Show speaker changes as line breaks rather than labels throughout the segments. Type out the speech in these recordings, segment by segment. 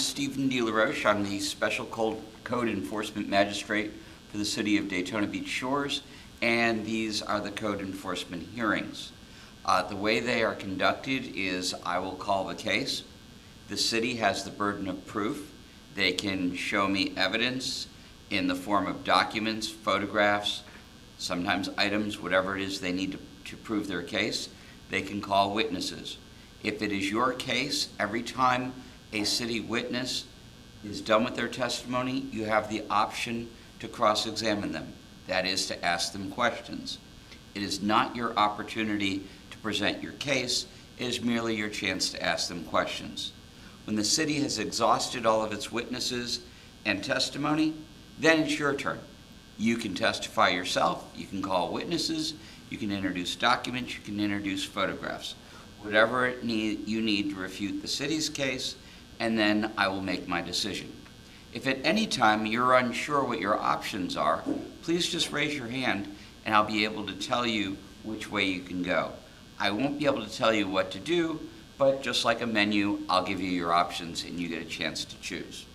Stephen DeLaRoche. I'm the Special Code Enforcement Magistrate for the City of Daytona Beach Shores, and these are the code enforcement hearings. The way they are conducted is I will call the case. The city has the burden of proof. They can show me evidence in the form of documents, photographs, sometimes items, whatever it is they need to prove their case. They can call witnesses. If it is your case, every time a city witness is done with their testimony, you have the option to cross-examine them. That is, to ask them questions. It is not your opportunity to present your case. It is merely your chance to ask them questions. When the city has exhausted all of its witnesses and testimony, then it's your turn. You can testify yourself, you can call witnesses, you can introduce documents, you can introduce photographs. Whatever you need to refute the city's case, and then I will make my decision. If at any time you're unsure what your options are, please just raise your hand and I'll be able to tell you which way you can go. I won't be able to tell you what to do, but just like a menu, I'll give you your options and you get a chance to choose.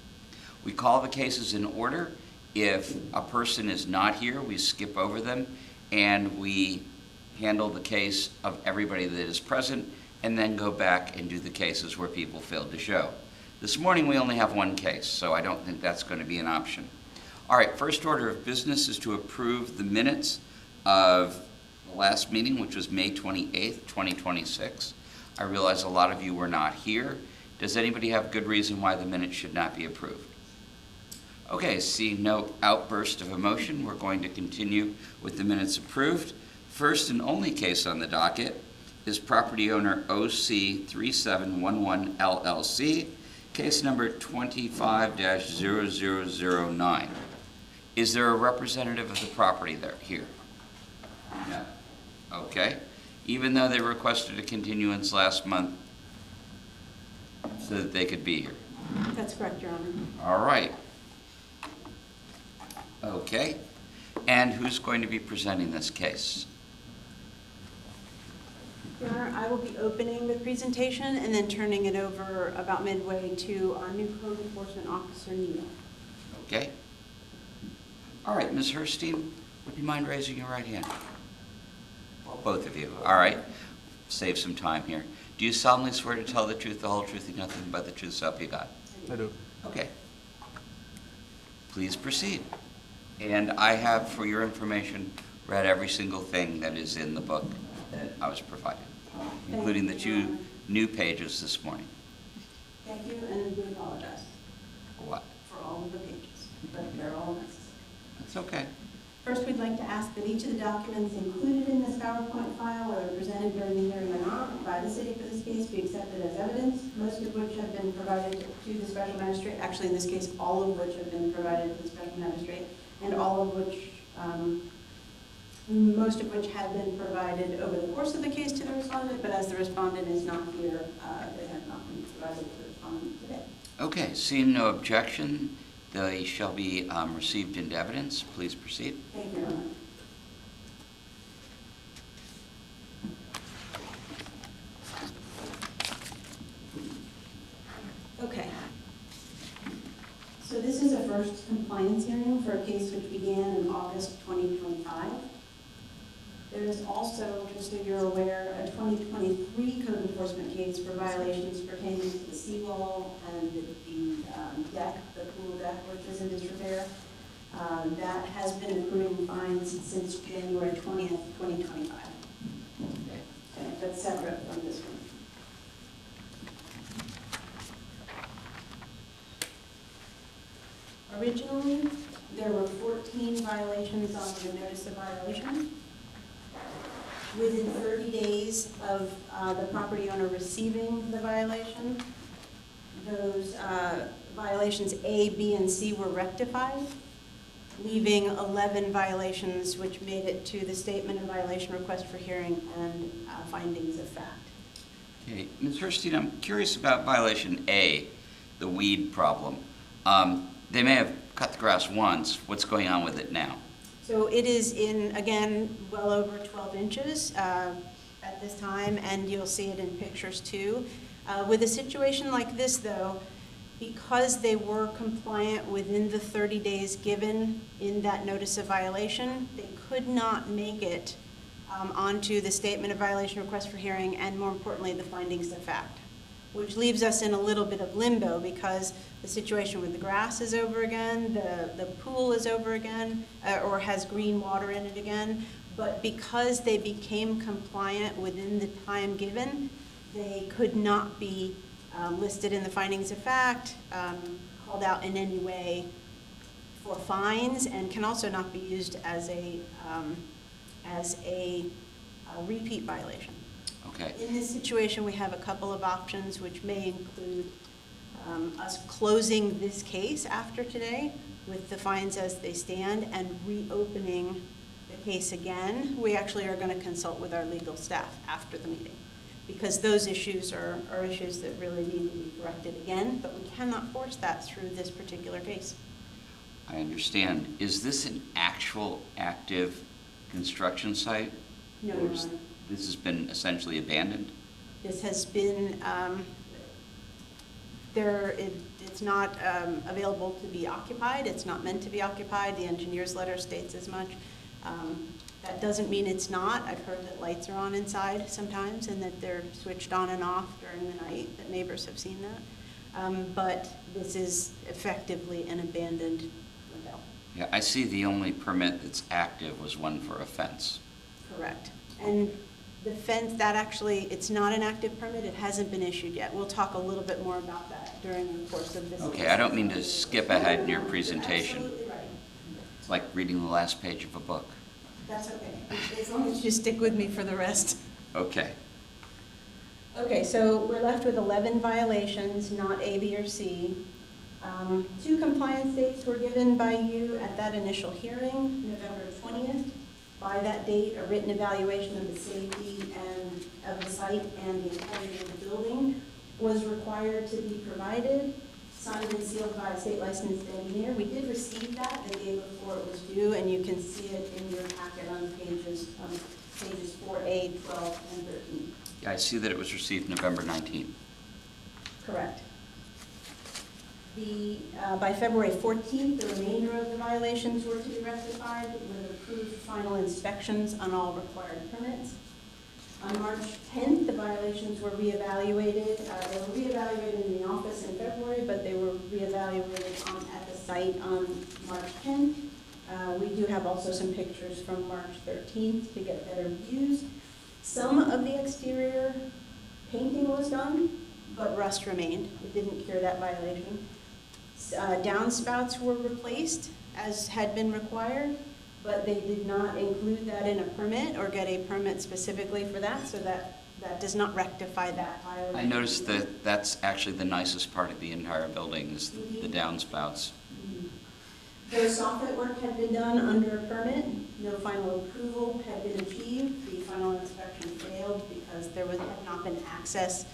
We call the cases in order. If a person is not here, we skip over them and we handle the case of everybody that is present and then go back and do the cases where people failed to show. This morning we only have one case, so I don't think that's going to be an option. All right, first order of business is to approve the minutes of the last meeting, which was May 28th, 2026. I realize a lot of you were not here. Does anybody have good reason why the minutes should not be approved? Okay, seeing no outburst of emotion, we're going to continue with the minutes approved. First and only case on the docket is property owner OC3711 LLC, case number 25-0009. Is there a representative of the property there here? No. Okay. Even though they requested a continuance last month so that they could be here.
That's correct, Your Honor.
All right. Okay. And who's going to be presenting this case?
Your Honor, I will be opening the presentation and then turning it over about midway to our new code enforcement officer, Neil.
Okay. All right, Ms. Herstein, would you mind raising your right hand? Well, both of you. All right. Save some time here. Do you solemnly swear to tell the truth, the whole truth, and nothing but the truth, so help you God?
I do.
Okay. Please proceed. And I have, for your information, read every single thing that is in the book that I was provided, including the 2 new pages this morning.
Thank you, and we apologize.
For what?
For all of the pages, but they're all necessary.
That's okay.
First, we'd like to ask that each of the documents included in this PowerPoint file, whether presented during the hearing or not, by the city for this case, be accepted as evidence, most of which have been provided to the special magistrate. Actually, in this case, all of which have been provided to the special magistrate, and all of which, most of which have been provided over the course of the case to the respondent, but as the respondent is not here, they have not been provided to the respondent today.
Okay, seeing no objection, they shall be received into evidence. Please proceed.
Thank you, Your Honor. Okay. So this is a first compliance hearing for a case which began in August 2025. There is also, just so you're aware, a 2023 code enforcement case for violations pertaining to the seawall and the deck, the pool deck, which is in disrepair. That has been accruing fines since January 20th, 2025. Okay. That's separate from this one. Originally, there were 14 violations on the notice of violation. Within 30 days of the property owner receiving the violation, those violations A, B, and C were rectified, leaving 11 violations which made it to the statement of violation, request for hearing, and findings of fact.
Okay, Ms. Herstein, I'm curious about violation A, the weed problem. They may have cut the grass once. What's going on with it now?
So it is in, again, well over 12 inches at this time, and you'll see it in pictures too. With a situation like this, though, Because they were compliant within the 30 days given in that notice of violation, they could not make it onto the statement of violation request for hearing and, more importantly, the findings of fact, which leaves us in a little bit of limbo because the situation with the grass is over again, the pool is over again, or has green water in it again. But because they became compliant within the time given, they could not be listed in the findings of fact, called out in any way for fines, and can also not be used as a repeat violation.
Okay.
In this situation, we have a couple of options, which may include us closing this case after today with the fines as they stand and reopening the case again. We actually are going to consult with our legal staff after the meeting, because those issues are issues that really need to be corrected again, but we cannot force that through this particular case.
I understand. Is this an actual active construction site?
No,
Or
Your
is-
Honor.
This has been essentially abandoned?
This has been, it's not available to be occupied. It's not meant to be occupied. The engineer's letter states as much. That doesn't mean it's not. I've heard that lights are on inside sometimes and that they're switched on and off during the night, that neighbors have seen that. But this is effectively an abandoned window.
Yeah, I see the only permit that's active was one for a fence.
Correct. And the fence, that actually, it's not an active permit. It hasn't been issued yet. We'll talk a little bit more about that during the course of this.
Okay, I don't mean to skip ahead in your
You're
presentation.
absolutely right.
It's like reading the last page of a book.
That's okay, as long as you stick with me for the rest.
Okay.
Okay, so we're left with 11 violations, not A, B, or C. 2 compliance dates were given by you at that initial hearing, November 20th. By that date, a written evaluation of the safety and of the site and the integrity of the building was required to be provided, signed and sealed by a state licensed engineer. We did receive that the day before it was due, and you can see it in your packet on pages 4A, 12, and 13.
Yeah, I see that it was received November 19th.
Correct. By February 14th, the remainder of the violations were to be rectified with approved final inspections on all required permits. On March 10th, the violations were reevaluated. They were reevaluated in the office in February, but they were reevaluated at the site on March 10th. We do have also some pictures from March 13th to get better views. Some of the exterior painting was done, but rust remained. It didn't cure that violation. Downspouts were replaced as had been required, but they did not include that in a permit or get a permit specifically for that, so that does not rectify that violation.
I noticed that that's actually the nicest part of the entire building is the downspouts.
The soffit work had been done under a permit. No final approval had been achieved. The final inspection failed because there had not been access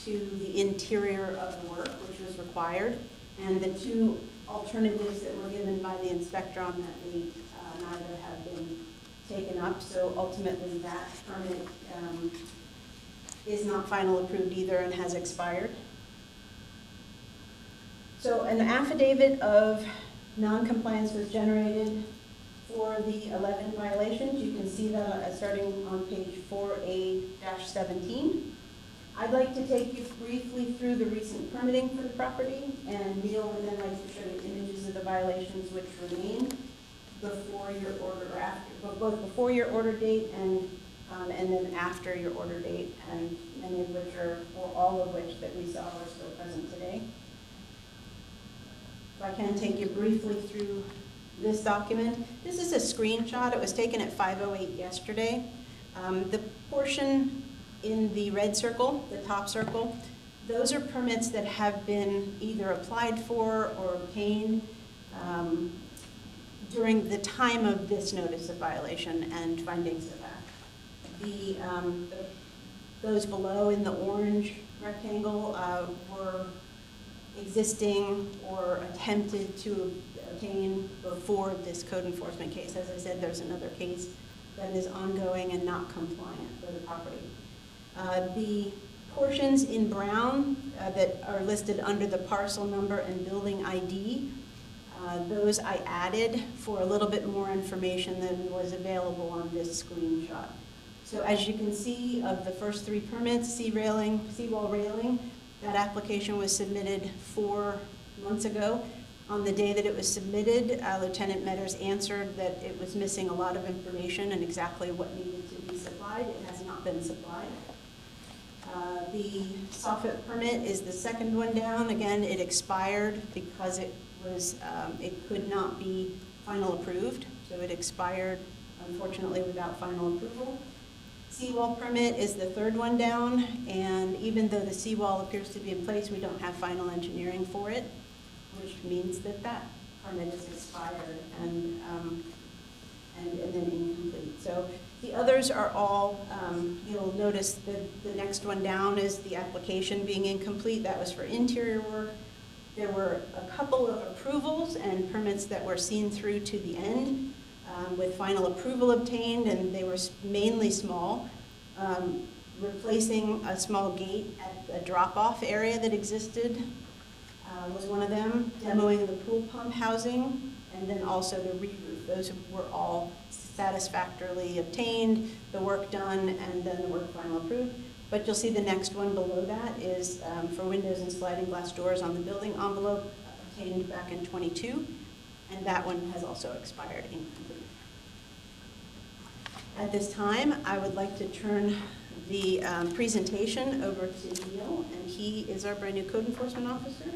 to the interior of the work, which was required. And the 2 alternatives that were given by the inspector on that date neither have been taken up. So ultimately, that permit is not final approved either and has expired. So an affidavit of non-compliance was generated for the 11 violations. You can see that starting on page 4A-17. I'd like to take you briefly through the recent permitting for the property, and Neil would then like to show you images of the violations which remain before your order, or after, both before your order date and then after your order date, and many of which are, or all of which that we saw are still present today. So I can take you briefly through this document. This is a screenshot. It was taken at 5:08 yesterday. The portion in the red circle, the top circle, those are permits that have been either applied for or obtained during the time of this notice of violation and findings of that. Those below in the orange rectangle were existing or attempted to obtain before this code enforcement case. As I said, there's another case that is ongoing and not compliant for the property. The portions in brown that are listed under the parcel number and building ID, those I added for a little bit more information than was available on this screenshot. So as you can see, of the first 3 permits, seawall railing, that application was submitted 4 months ago. On the day that it was submitted, Lieutenant Metters answered that it was missing a lot of information and exactly what needed to be supplied. It has not been supplied. The soffit permit is the second one down. Again, it expired because it could not be final approved, so it expired, unfortunately, without final approval. Seawall permit is the third one down, and even though the seawall appears to be in place, we don't have final engineering for it, which means that that permit is expired and then incomplete. So the others are all, you'll notice that the next one down is the application being incomplete. That was for interior work. There were a couple of approvals and permits that were seen through to the end with final approval obtained, and they were mainly small. Replacing a small gate at a drop-off area that existed was one of them. Demoing the pool pump housing, and then also the re-roof. Those were all satisfactorily obtained, the work done, and then the work final approved. But you'll see the next one below that is for windows and sliding glass doors on the building envelope, obtained back in '22, and that one has also expired incomplete. At this time, I would like to turn the presentation over to Neil, and he is our brand new code enforcement officer.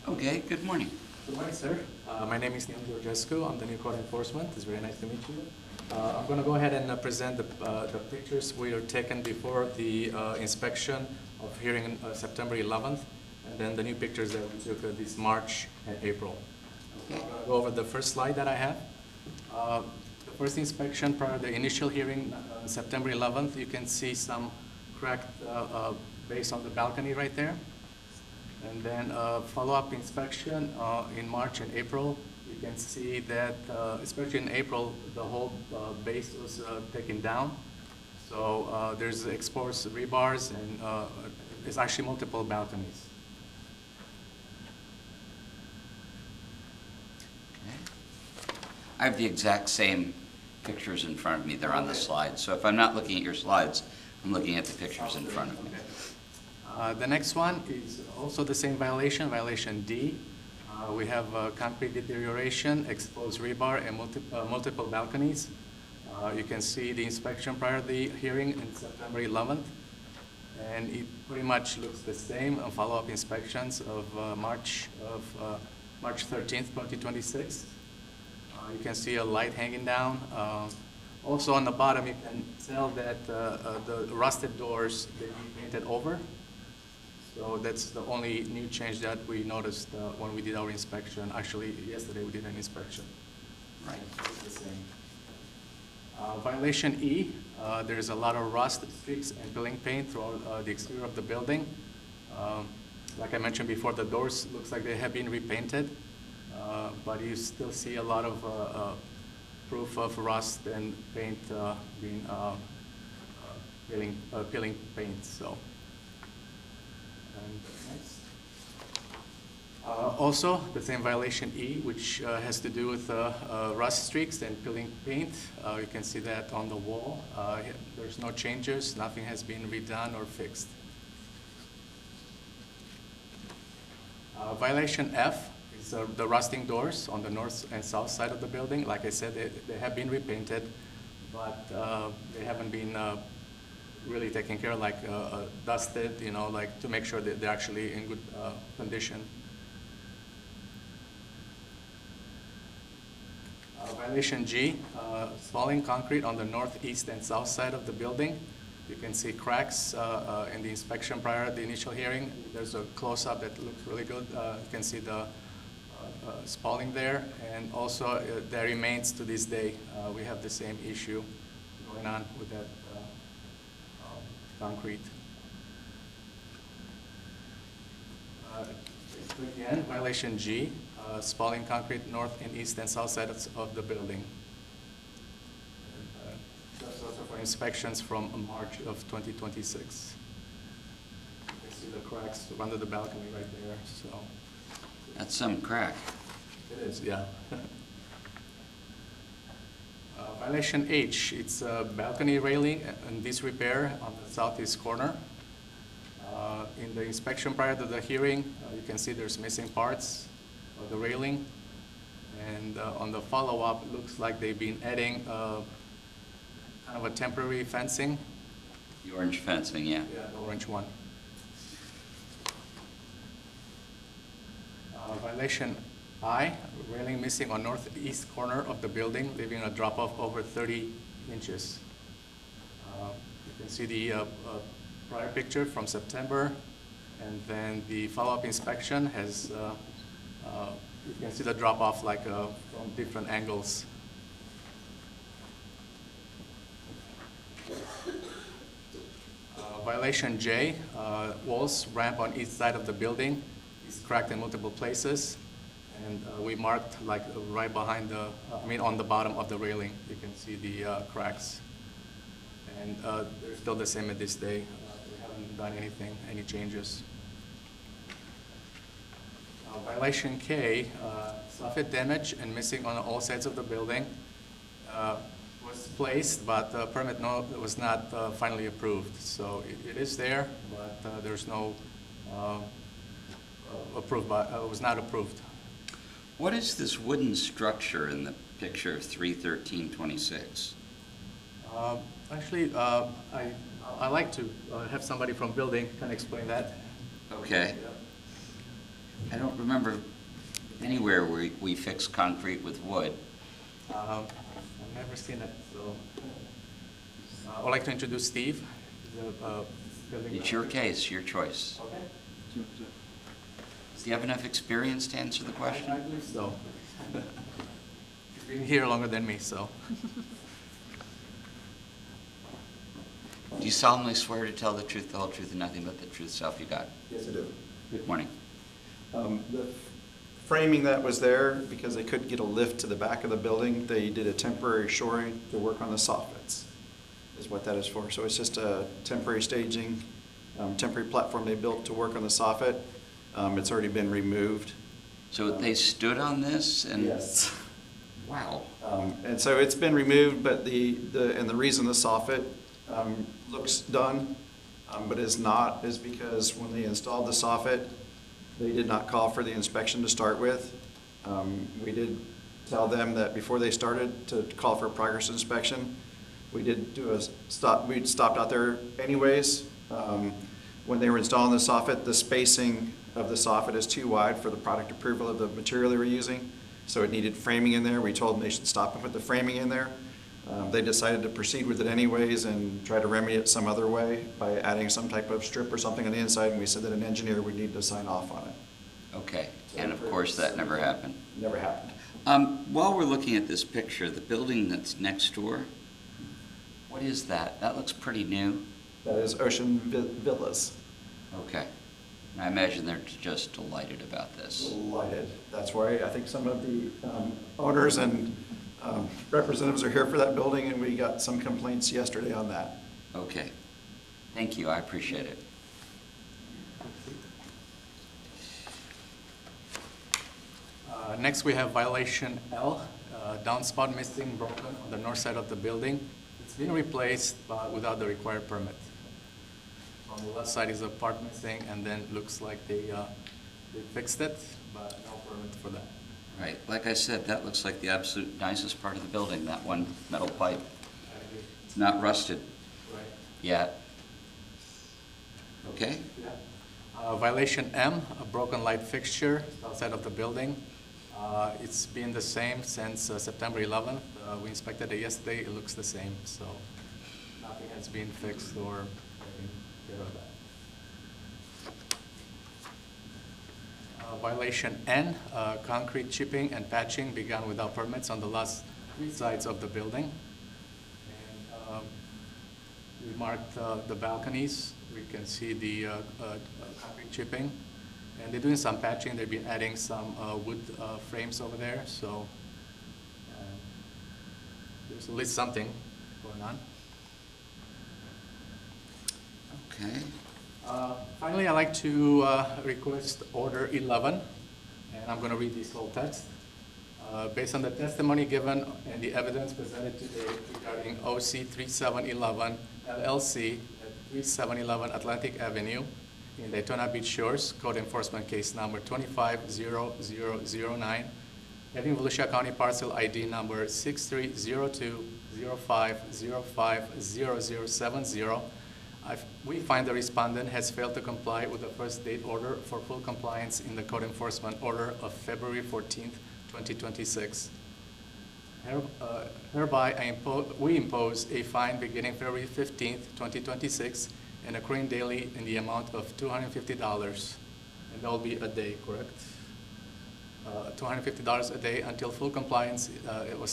Okay, good morning.
Good morning, sir. My name is Neil Georgescu. I'm the new code enforcement. It's very nice to meet you. I'm going to go ahead and present the pictures we were taken before the inspection of hearing September 11th, and then the new pictures that we took this March and April.
Okay.
I'm going to go over the first slide that I have. The first inspection prior to the initial hearing, September 11th, you can see some cracked base on the balcony right there. And then follow-up inspection in March and April. You can see that, especially in April, the whole base was taken down. So there's exposed rebars, and there's actually multiple balconies.
Okay. I have the exact same pictures in front of me. They're on the slides. So if I'm not looking at your slides, I'm looking at the pictures in front of me.
The next one is also the same violation, violation D. We have concrete deterioration, exposed rebar, and multiple balconies. You can see the inspection prior to the hearing in September 11th. And it pretty much looks the same on follow-up inspections of March 13th, 2026. You can see a light hanging down. Also on the bottom, you can tell that the rusted doors, they painted over. So that's the only new change that we noticed when we did our inspection. Actually, yesterday we did an inspection.
Right.
It's the same. Violation E, there's a lot of rust, streaks, and peeling paint throughout the exterior of the building. Like I mentioned before, the doors looks like they have been repainted, but you still see a lot of proof of rust and paint being peeling paint. So. And next. Also, the same violation E, which has to do with rust streaks and peeling paint. You can see that on the wall. There's no changes. Nothing has been redone or fixed. Violation F is the rusting doors on the north and south side of the building. Like I said, they have been repainted, but they haven't been really taken care of, like dusted, like to make sure that they're actually in good condition. Violation G, spalling concrete on the north, east, and south side of the building. You can see cracks in the inspection prior to the initial hearing. There's a close-up that looks really good. You can see the spalling there, and also that remains to this day. We have the same issue going on with that concrete. Again, violation G, spalling concrete north and east and south sides of the building. Just also for inspections from March of 2026. You can see the cracks under the balcony right there, so.
That's some crack.
It is, yeah. Violation H, it's a balcony railing and disrepair on the southeast corner. In the inspection prior to the hearing, you can see there's missing parts of the railing. And on the follow-up, it looks like they've been adding kind of a temporary fencing.
The orange fencing, yeah.
Yeah, the orange one. Violation I, railing missing on northeast corner of the building, leaving a drop-off over 30 inches. You can see the prior picture from September, and then the follow-up inspection has, you can see the drop-off like from different angles. Violation J, walls, ramp on each side of the building is cracked in multiple places. And we marked like right behind the, on the bottom of the railing, you can see the cracks. And they're still the same at this day. We haven't done anything, any changes. Violation K, soffit damage and missing on all sides of the building was placed, but the permit was not finally approved. So it is there, but there's no was not approved.
What is this wooden structure in the picture of 31326?
Actually, I like to have somebody from building kind of explain that.
Okay. I don't remember anywhere where we fix concrete with wood.
I've never seen it, so I'd like to introduce Steve.
It's your case, your choice.
Okay.
Do you have enough experience to answer the question?
I believe so. He's been here longer than me, so.
Do you solemnly swear to tell the truth, the whole truth, and nothing but the truth, so help you God?
Yes, I do.
Good morning.
The framing that was there, because they couldn't get a lift to the back of the building, they did a temporary shoring to work on the soffits, is what that is for. So it's just a temporary staging, temporary platform they built to work on the soffit. It's already been removed.
So they stood on this and?
Yes.
Wow.
And so it's been removed, but the reason the soffit looks done, but is not, is because when they installed the soffit, they did not call for the inspection to start with. We did tell them that before they started to call for a progress inspection. We did do a stop, we stopped out there anyways. When they were installing the soffit, the spacing of the soffit is too wide for the product approval of the material they were using. So it needed framing in there. We told them they should stop and put the framing in there. They decided to proceed with it anyways and try to remedy it some other way by adding some type of strip or something on the inside, and we said that an engineer would need to sign off on it.
Okay, and of course that never happened.
Never happened.
While we're looking at this picture, the building that's next door, what is that? That looks pretty new.
That is Ocean Villas.
Okay. And I imagine they're just delighted about this.
Delighted. That's why I think some of the owners and representatives are here for that building, and we got some complaints yesterday on that.
Okay. Thank you. I appreciate it.
Next, we have violation L, downspout missing broken on the north side of the building. It's been replaced, but without the required permit. On the left side is a part missing, and then it looks like they fixed it, but no permit for that.
Right. Like I said, that looks like the absolute nicest part of the building, that one metal pipe. It's not rusted
Right.
yet. Okay?
Yeah. Violation M, a broken light fixture outside of the building. It's been the same since September 11th. We inspected it yesterday. It looks the same, so nothing has been fixed or taken care of that. Violation N, concrete chipping and patching began without permits on the last 3 sides of the building. And we marked the balconies. We can see the concrete chipping. And they're doing some patching. They've been adding some wood frames over there. So there's at least something going on.
Okay.
Finally, I'd like to request Order 11, and I'm going to read this whole text. Based on the testimony given and the evidence presented today regarding OC 3711 LLC at 3711 Atlantic Avenue in Daytona Beach Shores, Code Enforcement Case Number 250009, having Volusia County Parcel ID Number 630205050070, we find the respondent has failed to comply with the first date order for full compliance in the Code Enforcement Order of February 14th, 2026. Hereby, we impose a fine beginning February 15th, 2026, and accruing daily in the amount of $250. And that will be a day, correct? $250 a day until full compliance with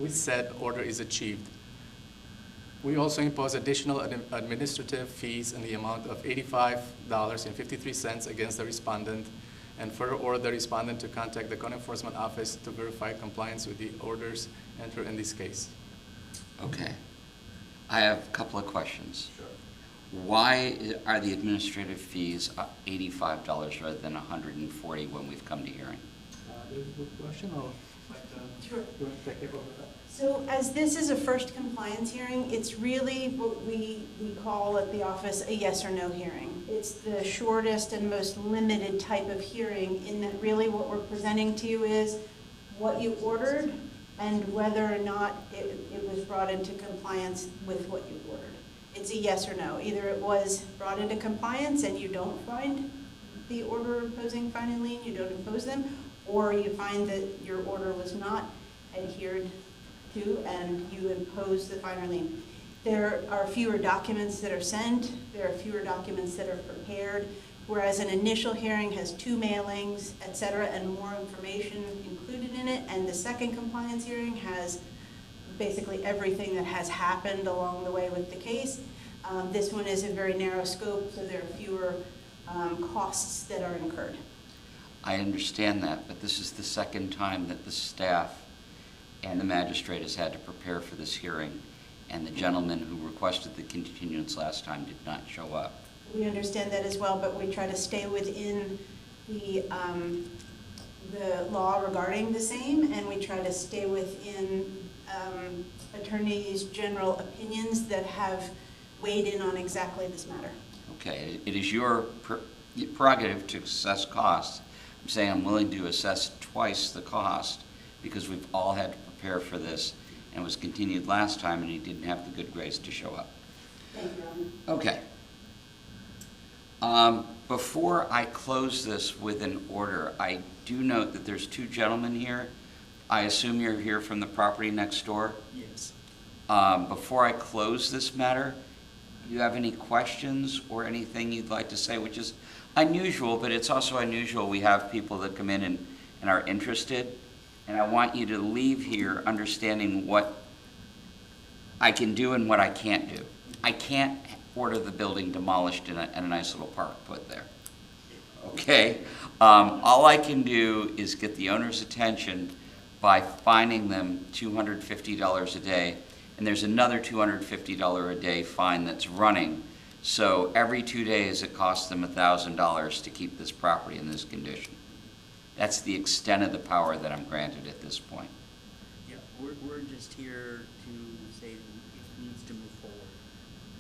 said order is achieved. We also impose additional administrative fees in the amount of $85.53 against the respondent, and further order the respondent to contact the Code Enforcement Office to verify compliance with the orders entered in this case.
Okay. I have a couple of questions.
Sure.
Why are the administrative fees $85 rather than $140 when we've come to hearing?
There's a question, or
Sure.
you want to take it over that?
So as this is a first compliance hearing, it's really what we call at the office a yes or no hearing. It's the shortest and most limited type of hearing in that really what we're presenting to you is what you ordered and whether or not it was brought into compliance with what you ordered. It's a yes or no. Either it was brought into compliance and you don't find the order imposing fine and lien, you don't impose them, or you find that your order was not adhered to and you impose the fine or lien. There are fewer documents that are sent, there are fewer documents that are prepared, whereas an initial hearing has 2 mailings, et cetera, and more information included in it, and the second compliance hearing has basically everything that has happened along the way with the case. This one is a very narrow scope, so there are fewer costs that are incurred.
I understand that, but this is the second time that the staff and the magistrate has had to prepare for this hearing, and the gentleman who requested the continuance last time did not show up.
We understand that as well, but we try to stay within the law regarding the same, and we try to stay within attorneys' general opinions that have weighed in on exactly this matter.
Okay, it is your prerogative to assess costs. I'm saying I'm willing to assess twice the cost because we've all had to prepare for this, and it was continued last time, and he didn't have the good grace to show up.
Thank you, Robin.
Okay. Before I close this with an order, I do note that there's 2 gentlemen here. I assume you're here from the property next door?
Yes.
Before I close this matter, do you have any questions or anything you'd like to say, which is unusual, but it's also unusual. We have people that come in and are interested, and I want you to leave here understanding what I can do and what I can't do. I can't order the building demolished and a nice little park put there. Okay? All I can do is get the owner's attention by fining them $250 a day, and there's another $250 a day fine that's running. So every 2 days it costs them $1,000 to keep this property in this condition. That's the extent of the power that I'm granted at this point.
Yeah, we're just here to say it needs to move forward.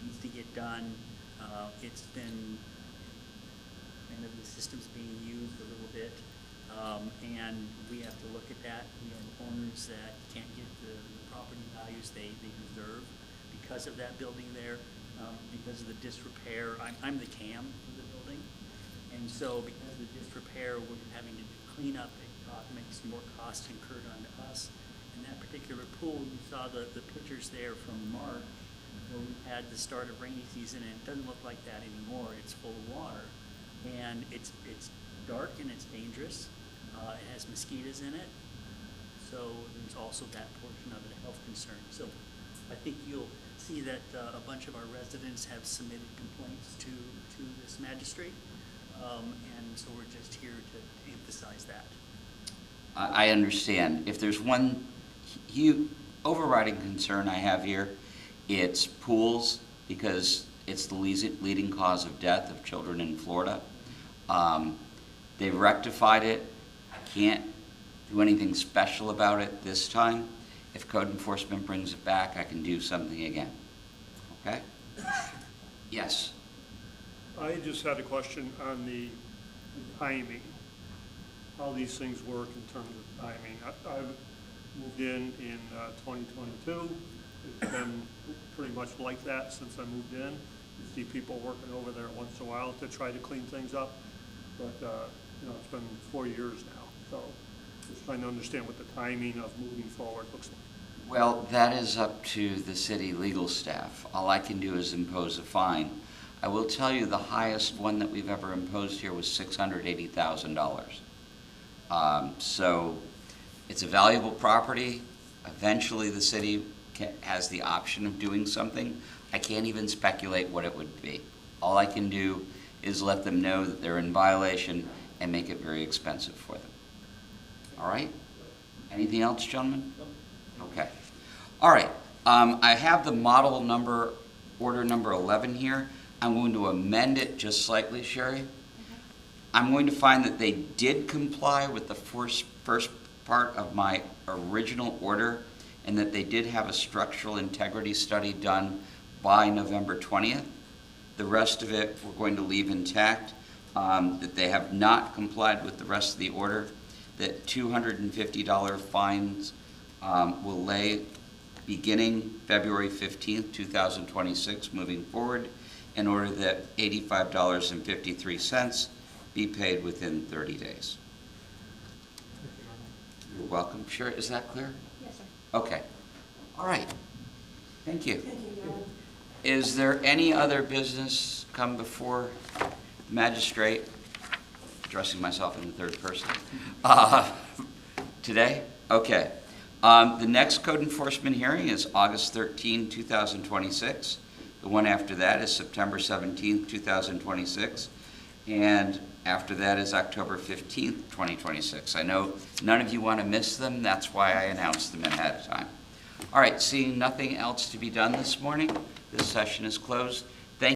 It needs to get done. It's been, kind of the system's being used a little bit, and we have to look at that. We have owners that can't get the property values they deserve because of that building there, because of the disrepair. I'm the CAM of the building, and so because of the disrepair, we're having to do cleanup. It makes more costs incurred onto us. In that particular pool, you saw the pictures there from March, where we had the start of rainy season, and it doesn't look like that anymore. It's full of water, and it's dark and it's dangerous. It has mosquitoes in it, so there's also that portion of it, a health concern. So I think you'll see that a bunch of our residents have submitted complaints to this magistrate, and so we're just here to emphasize that.
I understand. If there's one overriding concern I have here, it's pools, because It's the leading cause of death of children in Florida. They've rectified it. I can't do anything special about it this time. If code enforcement brings it back, I can do something again. Okay? Yes?
I just had a question on the timing, how these things work in terms of timing. I've moved in 2022. It's been pretty much like that since I moved in. You see people working over there once in a while to try to clean things up, but you know, it's been 4 years now. So just trying to understand what the timing of moving forward looks like.
Well, that is up to the city legal staff. All I can do is impose a fine. I will tell you the highest one that we've ever imposed here was $680,000. So it's a valuable property. Eventually the city has the option of doing something. I can't even speculate what it would be. All I can do is let them know that they're in violation and make it very expensive for them. All right? Anything else, gentlemen? Okay. All right. I have the model number, order number 11 here. I'm going to amend it just slightly, Sherry. I'm going to find that they did comply with the first part of my original order and that they did have a structural integrity study done by November 20th. The rest of it we're going to leave intact, that they have not complied with the rest of the order, that $250 fines will lay beginning February 15th, 2026, moving forward, in order that $85.53 be paid within 30 days. You're welcome. Sure, is that clear?
Yes, sir.
Okay. All right. Thank you.
Thank you, Your Honor.
Is there any other business come before the magistrate? Addressing myself in the third person. Today? Okay. The next code enforcement hearing is August 13, 2026. The one after that is September 17, 2026. And after that is October 15, 2026. I know none of you want to miss them. That's why I announced them ahead of time. All right, seeing nothing else to be done this morning, this session is closed.